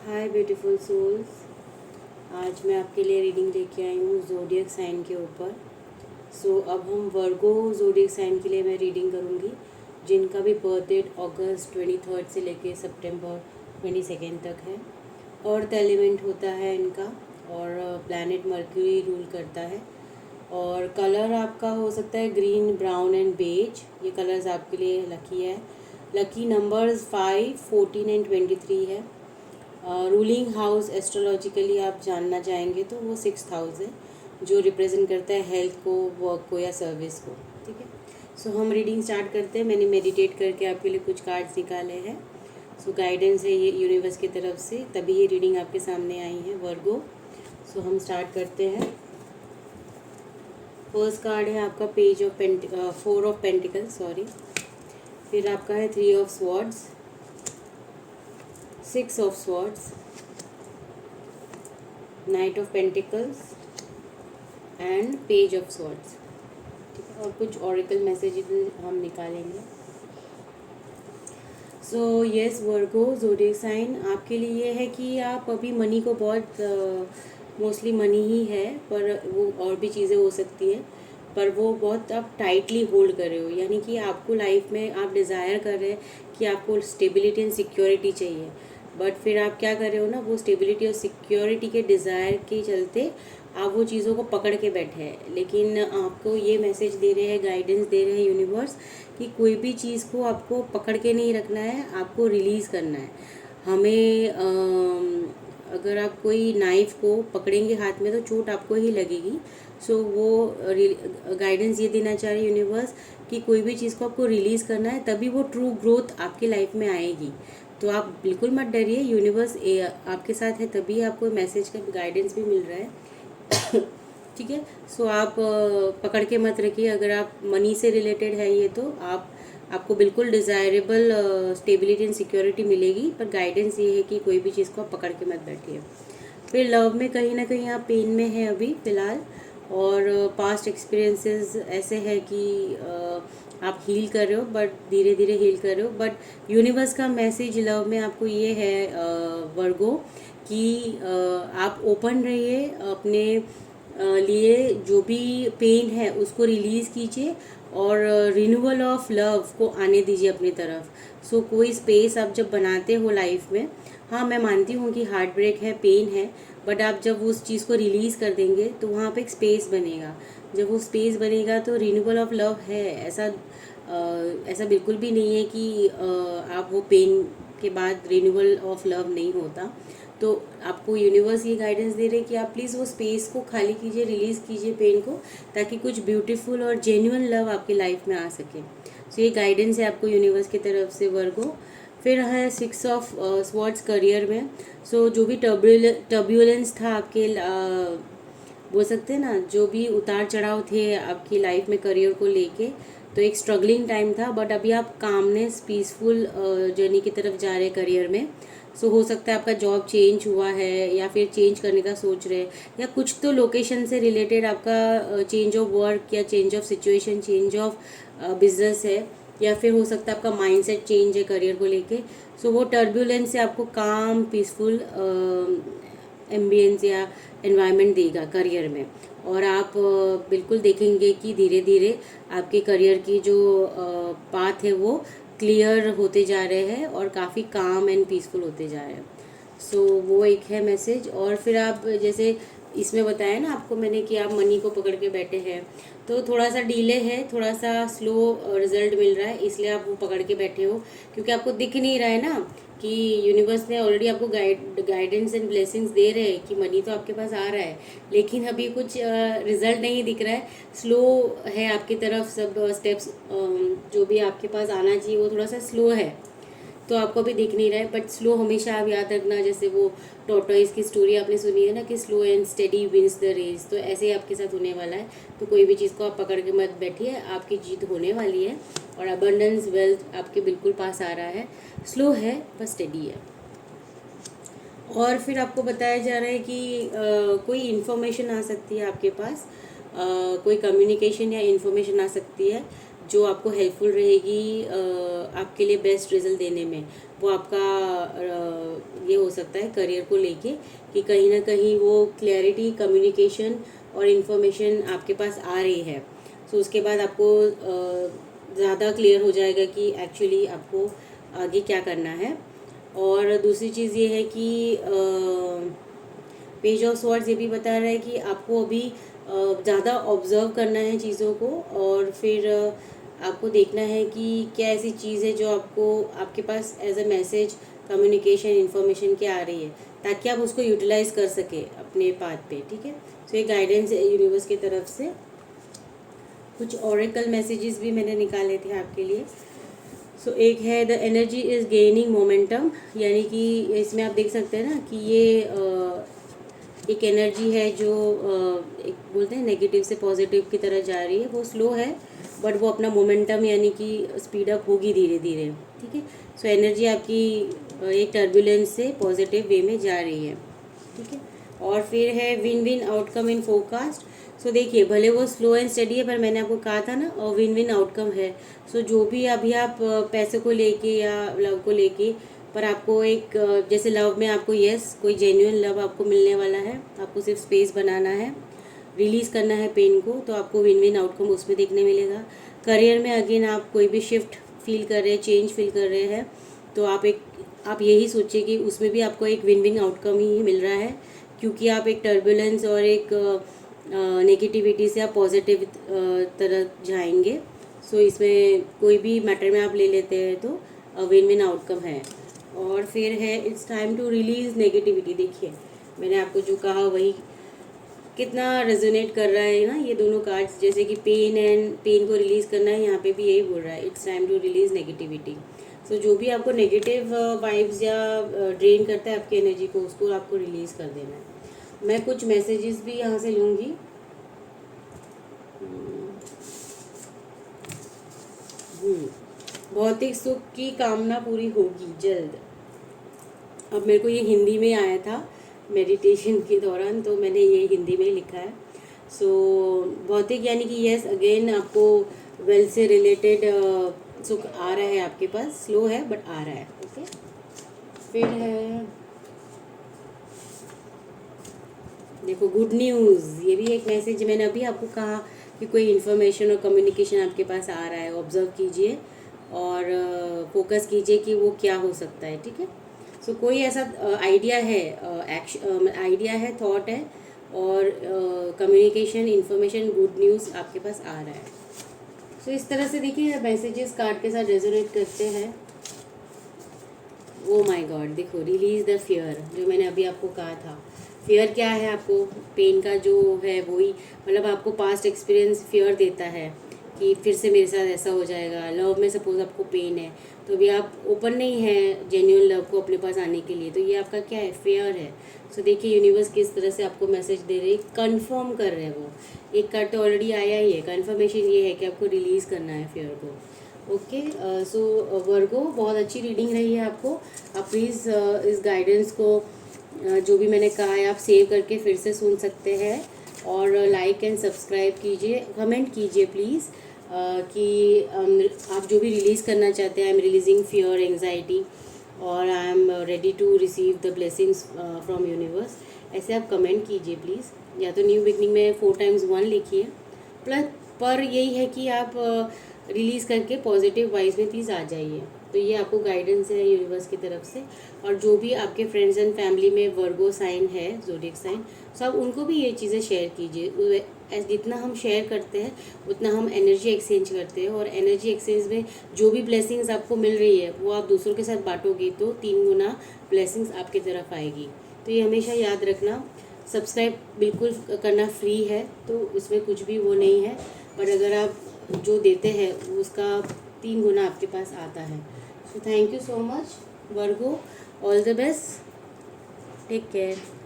हाय beautiful souls. आज मैं आपके लिए रीडिंग लेके आई हूँ ज़ोडिएक साइन के ऊपर। अब हम वर्गो ज़ोडिएक साइन के लिए मैं रीडिंग करूँगी, जिनका भी बर्थ डेट अगस्त 23 से लेके सितंबर 22 तक है। अर्थ एलिमेंट होता है इनका, और प्लैनेट मर्क्यूरी रूल करता है। और कलर आपका हो सकता है ग्रीन, ब्राउन एंड बेज। ये कलर्स आपके लिए लकी है। लकी नंबर्स 5, 14 एंड 23 है। रूलिंग हाउस एस्ट्रोलॉजिकली आप जानना चाहेंगे तो वो 6th हाउस है, जो रिप्रेजेंट करता है हेल्थ को, वर्क को या सर्विस को। ठीक है, हम रीडिंग स्टार्ट करते हैं। मैंने मेडिटेट करके आपके लिए कुछ कार्ड्स निकाले हैं। गाइडेंस है ये यूनिवर्स की तरफ से, तभी ये रीडिंग आपके सामने आई है वर्गो। हम स्टार्ट करते हैं। फर्स्ट कार्ड है आपका page of 4 of pentacle, sorry. फिर आपका है 3 of swords, 6 of swords, night of pentacles and page of swords. ठीक है, और कुछ ऑरिकल मैसेजेस हम निकालेंगे। यस वर्गो ज़ोडिएक साइन, आपके लिए ये है कि आप अभी मनी को बहुत मोस्टली मनी ही है, पर वो और भी चीज़ें हो सकती है, पर वो बहुत आप टाइटली होल्ड कर रहे हो। यानी कि आपको लाइफ में आप डिज़ायर कर रहे हैं कि आपको स्टेबिलिटी एंड सिक्योरिटी चाहिए, बट फिर आप क्या कर रहे हो ना, वो स्टेबिलिटी और सिक्योरिटी के डिज़ायर के चलते आप वो चीज़ों को पकड़ के बैठे हैं। लेकिन आपको ये मैसेज दे रहे हैं, गाइडेंस दे रहे हैं यूनिवर्स, कि कोई भी चीज़ को आपको पकड़ के नहीं रखना है, आपको रिलीज़ करना है। हमें अगर आप कोई नाइफ़ को पकड़ेंगे हाथ में तो चोट आपको ही लगेगी। वो गाइडेंस ये देना चाह रही यूनिवर्स कि कोई भी चीज़ को आपको रिलीज़ करना है, तभी वो ट्रू ग्रोथ आपकी लाइफ में आएगी। तो आप बिल्कुल मत डरिए, यूनिवर्स आपके साथ है, तभी आपको मैसेज का गाइडेंस भी मिल रहा है। ठीक है, आप पकड़ के मत रखिए। अगर आप मनी से रिलेटेड है ये, तो आपको बिल्कुल डिज़ायरेबल स्टेबिलिटी एंड सिक्योरिटी मिलेगी, पर गाइडेंस ये है कि कोई भी चीज़ को आप पकड़ के मत बैठिए। फिर लव में कहीं ना कहीं आप पेन में हैं अभी फ़िलहाल, और पास्ट एक्सपीरियंसेस ऐसे है कि आप हील कर रहे हो, बट धीरे धीरे हील कर रहे हो। बट यूनिवर्स का मैसेज लव में आपको ये है वर्गो, कि आप ओपन रहिए अपने लिए। जो भी पेन है उसको रिलीज़ कीजिए, और रिन्यूअल ऑफ लव को आने दीजिए अपनी तरफ। कोई स्पेस आप जब बनाते हो लाइफ में, हाँ मैं मानती हूँ कि हार्ट ब्रेक है, पेन है, बट आप जब उस चीज़ को रिलीज़ कर देंगे तो वहाँ पे एक स्पेस बनेगा। जब वो स्पेस बनेगा तो रिन्यूअल ऑफ लव है। ऐसा बिल्कुल भी नहीं है कि आप वो पेन के बाद रिन्यूअल ऑफ लव नहीं होता। तो आपको यूनिवर्स ये गाइडेंस दे रहे हैं कि आप प्लीज़ वो स्पेस को खाली कीजिए, रिलीज़ कीजिए पेन को, ताकि कुछ ब्यूटीफुल और जेन्युइन लव आपकी लाइफ में आ सके। ये गाइडेंस है आपको यूनिवर्स की तरफ से वर्गो। फिर है 6 ऑफ स्वॉर्ड्स करियर में। जो भी टर्ब्यूलेंस था आपके, बोल सकते हैं ना, जो भी उतार चढ़ाव थे आपकी लाइफ में करियर को लेके, तो एक स्ट्रगलिंग टाइम था, बट अभी आप कामनेस, पीसफुल जर्नी की तरफ जा रहे हैं करियर में। हो सकता है आपका जॉब चेंज हुआ है, या फिर चेंज करने का सोच रहे हैं, या कुछ तो लोकेशन से रिलेटेड आपका चेंज ऑफ वर्क या change of situation, change of business है, या फिर हो सकता है आपका माइंडसेट चेंज है करियर को लेके। वो टर्ब्यूलेंस से आपको काम, पीसफुल एम्बियंस या एनवायरनमेंट देगा करियर में, और आप बिल्कुल देखेंगे कि धीरे धीरे आपके करियर की जो पाथ है वो क्लियर होते जा रहे हैं, और काफ़ी काम एंड पीसफुल होते जा रहे हैं। वो एक है मैसेज। और फिर आप जैसे इसमें बताया ना आपको मैंने कि आप मनी को पकड़ के बैठे हैं, तो थोड़ा सा डिले है, थोड़ा सा स्लो रिजल्ट मिल रहा है, इसलिए आप वो पकड़ के बैठे हो, क्योंकि आपको दिख नहीं रहा है ना कि यूनिवर्स ने ऑलरेडी आपको गाइडेंस एंड ब्लेसिंग्स दे रहे हैं कि मनी तो आपके पास आ रहा है, लेकिन अभी कुछ रिजल्ट नहीं दिख रहा है, स्लो है आपकी तरफ सब स्टेप्स। जो भी आपके पास आना चाहिए वो थोड़ा सा स्लो है, तो आपको भी दिख नहीं रहा है। बट स्लो हमेशा आप याद रखना, जैसे वो टॉर्टोइस की स्टोरी आपने सुनी है ना, कि slow and steady wins the race, तो ऐसे ही आपके साथ होने वाला है। तो कोई भी चीज़ को आप पकड़ के मत बैठिए, आपकी जीत होने वाली है, और अबंडेंस, वेल्थ आपके बिल्कुल पास आ रहा है। स्लो है पर स्टेडी है। और फिर आपको बताया जा रहा है कि कोई इन्फॉर्मेशन आ सकती है आपके पास, कोई कम्युनिकेशन या इन्फॉर्मेशन आ सकती है जो आपको हेल्पफुल रहेगी आपके लिए बेस्ट रिजल्ट देने में। वो आपका ये हो सकता है करियर को लेके कि कहीं ना कहीं वो क्लैरिटी, कम्युनिकेशन और इन्फॉर्मेशन आपके पास आ रही है। सो उसके बाद आपको ज़्यादा क्लियर हो जाएगा कि एक्चुअली आपको आगे क्या करना है। और दूसरी चीज़ ये है कि पेज ऑफ स्वॉर्ड्स ये भी बता रहा है कि आपको अभी ज़्यादा ऑब्जर्व करना है चीज़ों को, और फिर आपको देखना है कि क्या ऐसी चीज़ है जो आपको आपके पास as a message, communication, information क्या आ रही है, ताकि आप उसको यूटिलाइज कर सके अपने पाथ पे। ठीक है, सो ये गाइडेंस है यूनिवर्स की तरफ से। कुछ ऑरेकल मैसेजेस भी मैंने निकाले थे आपके लिए। सो एक है the energy is gaining momentum, यानी कि इसमें आप देख सकते हैं ना कि ये एक एनर्जी है जो एक बोलते हैं नेगेटिव से पॉजिटिव की तरह जा रही है। वो स्लो है बट वो अपना मोमेंटम यानी कि स्पीड अप होगी धीरे धीरे। ठीक है, सो एनर्जी आपकी एक टर्बुलेंस से पॉजिटिव वे में जा रही है। ठीक है, और फिर है win win outcome in forecast. So देखिए, भले वो स्लो एंड स्टडी है पर मैंने आपको कहा था ना, और विन विन आउटकम है। सो जो भी अभी आप पैसे को लेके या लव को लेके, पर आपको एक जैसे लव में आपको कोई जेन्युइन लव आपको मिलने वाला है, आपको सिर्फ स्पेस बनाना है, रिलीज़ करना है पेन को, तो आपको विन विन आउटकम उसमें देखने मिलेगा। करियर में अगेन आप कोई भी शिफ्ट फील कर रहे हैं, चेंज फील कर रहे हैं, तो आप यही सोचिए कि उसमें भी आपको एक विन विन आउटकम ही मिल रहा है, क्योंकि आप एक टर्बुलेंस और एक नेगेटिविटी से आप पॉजिटिव तरह जाएंगे। सो इसमें कोई भी मैटर में आप ले लेते हैं तो विन विन आउटकम है। और फिर है it's time to release negativity. देखिए, मैंने आपको जो कहा वही कितना रेजोनेट कर रहा है ना ये दोनों कार्ड्स, जैसे कि पेन को रिलीज़ करना है, यहाँ पे भी यही बोल रहा है it's time to release negativity. So जो भी आपको नेगेटिव वाइब्स या ड्रेन करता है आपकी एनर्जी को, उसको आपको रिलीज़ कर देना है। मैं कुछ मैसेजेस भी यहाँ से लूँगी। भौतिक सुख की कामना पूरी होगी जल्द। अब मेरे को ये हिंदी में आया था मेडिटेशन के दौरान, तो मैंने ये हिंदी में ही लिखा है। सो भौतिक यानी कि यस, अगेन आपको वेल्थ से रिलेटेड सुख आ रहा है आपके पास, स्लो है बट आ रहा है। ओके, फिर है देखो गुड न्यूज़। ये भी एक मैसेज, मैंने अभी आपको कहा कि कोई इन्फॉर्मेशन और कम्युनिकेशन आपके पास आ रहा है, ऑब्जर्व कीजिए और फोकस कीजिए कि वो क्या हो सकता है। ठीक है, सो कोई ऐसा आइडिया है, आइडिया है, थॉट है, और कम्युनिकेशन, इन्फॉर्मेशन, गुड न्यूज़ आपके पास आ रहा है। सो इस तरह से देखिए मैसेजेस कार्ड के साथ रेजोनेट करते हैं। ओ माय गॉड, देखो रिलीज द फियर, जो मैंने अभी आपको कहा था। फियर क्या है, आपको पेन का जो है वही, मतलब आपको पास्ट एक्सपीरियंस फियर देता है कि फिर से मेरे साथ ऐसा हो जाएगा। लव में सपोज आपको पेन है, तो अभी आप ओपन नहीं है जेन्युइन लव को अपने पास आने के लिए, तो ये आपका क्या है, फेयर है। सो देखिए यूनिवर्स किस तरह से आपको मैसेज दे रहे हैं, कंफर्म कर रहे हैं। वो एक कार्ड तो ऑलरेडी आया ही है, कंफर्मेशन ये है कि आपको रिलीज़ करना है फेयर को। ओके, सो वर्गो, बहुत अच्छी रीडिंग रही है आपको। आप प्लीज़ इस गाइडेंस को जो भी मैंने कहा है आप सेव करके फिर से सुन सकते हैं, और लाइक एंड सब्सक्राइब कीजिए, कमेंट कीजिए प्लीज़ कि आप जो भी रिलीज़ करना चाहते हैं। I am releasing fear, anxiety, और I am ready to receive the blessings from universe. ऐसे आप कमेंट कीजिए प्लीज़, या तो न्यू बिगनिंग में 4 times 1 लिखिए। प्लस पर यही है कि आप रिलीज़ करके पॉजिटिव वाइज में प्लीज़ आ जाइए। तो ये आपको गाइडेंस है यूनिवर्स की तरफ से। और जो भी आपके फ्रेंड्स एंड फैमिली में वर्गो साइन है, ज़ोडिएक साइन, सब उनको भी ये चीज़ें शेयर कीजिए। जितना हम शेयर करते हैं उतना हम एनर्जी एक्सचेंज करते हैं, और एनर्जी एक्सचेंज में जो भी ब्लेसिंग्स आपको मिल रही है वो आप दूसरों के साथ बांटोगे तो 3 गुना ब्लेसिंग्स आपकी तरफ आएगी। तो ये हमेशा याद रखना। सब्सक्राइब बिल्कुल करना फ्री है, तो उसमें कुछ भी वो नहीं है, पर अगर आप जो देते हैं उसका 3 गुना आपके पास आता है। So thank you so much Virgo, all the best, take care.